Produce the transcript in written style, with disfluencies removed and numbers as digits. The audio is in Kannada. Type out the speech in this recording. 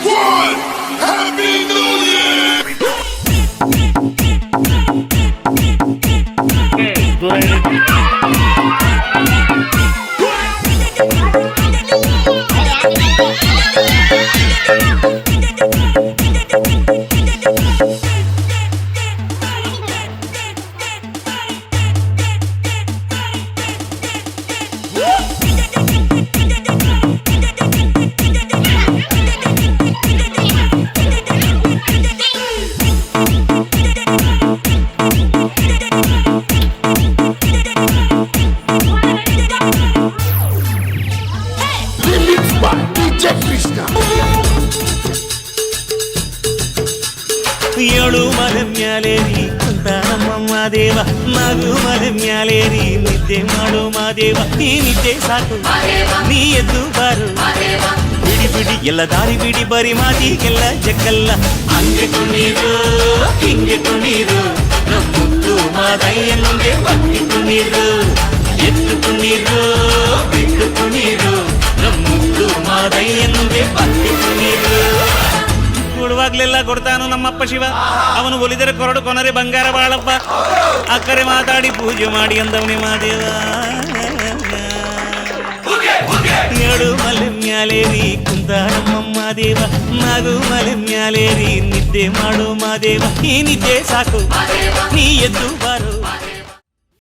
One, Happy New Year! ಏಳು ಮಲೆ ಮ್ಯಾಲೇರಿ ಅಂತ ನಮ್ಮಮ್ಮ ದೇವ ಮಗು ಮಲೆ ಮ್ಯಾಲೇರಿ ನಿದ್ದೆ ಮಾಡು ಮಾದೇವ ನೀ ನಿದ್ದೆ ಸಾಕು ನೀ ಎದ್ದು ಬಾರು ಬಿಡಿ ಬಿಡಿ ಎಲ್ಲ ದಾರಿ ಬಿಡಿ ಬರಿ ಮಾತಿಗೆಲ್ಲ ಜಗ್ಗಲ್ಲ ಹಂಗೆ ಕುಣೀರು ಹಿಂಗೆ ಕುಣೀರು ನಮ್ಮುತ್ತು ಮಾದಯ್ಯನಿಗೆ ಬಟ್ಟಿ ಕುಣೀರು ಎದ್ದು ಕುಣೀರು ಬಿಟ್ಟು ಕುಣೀರು ನಮ್ಮುತ್ತು ಮಾದಯ್ಯನಿಗೆ ಬಟ್ಟಿ ಕುಣೀರು ಕೊಡುವಾಗ್ಲೆಲ್ಲ ಕೊಡ್ತಾನು ನಮ್ಮಪ್ಪ ಶಿವ ಅವನು ಒಲಿದರೆ ಕೊರಡು ಕೊನರೆ ಬಂಗಾರ ಬಾಳಪ್ಪ ಅಕ್ಕರೆ ಮಾತಾಡಿ ಪೂಜೆ ಮಾಡಿ ಅಂದವನೇ ಮಾದೇವ ಏಳು ಮಲೆ ಮ್ಯಾಲೇರಿ ಕುಂತ ನಮ್ಮಮ್ಮ ದೇವ ಮಗು ಮಲೆ ಮ್ಯಾಲೇರಿ ನಿದ್ದೆ ಮಾಡು ಮಾದೇವ ಈ ನಿದ್ದೆ ಸಾಕು ನೀ ಎದ್ದು ಬಾರು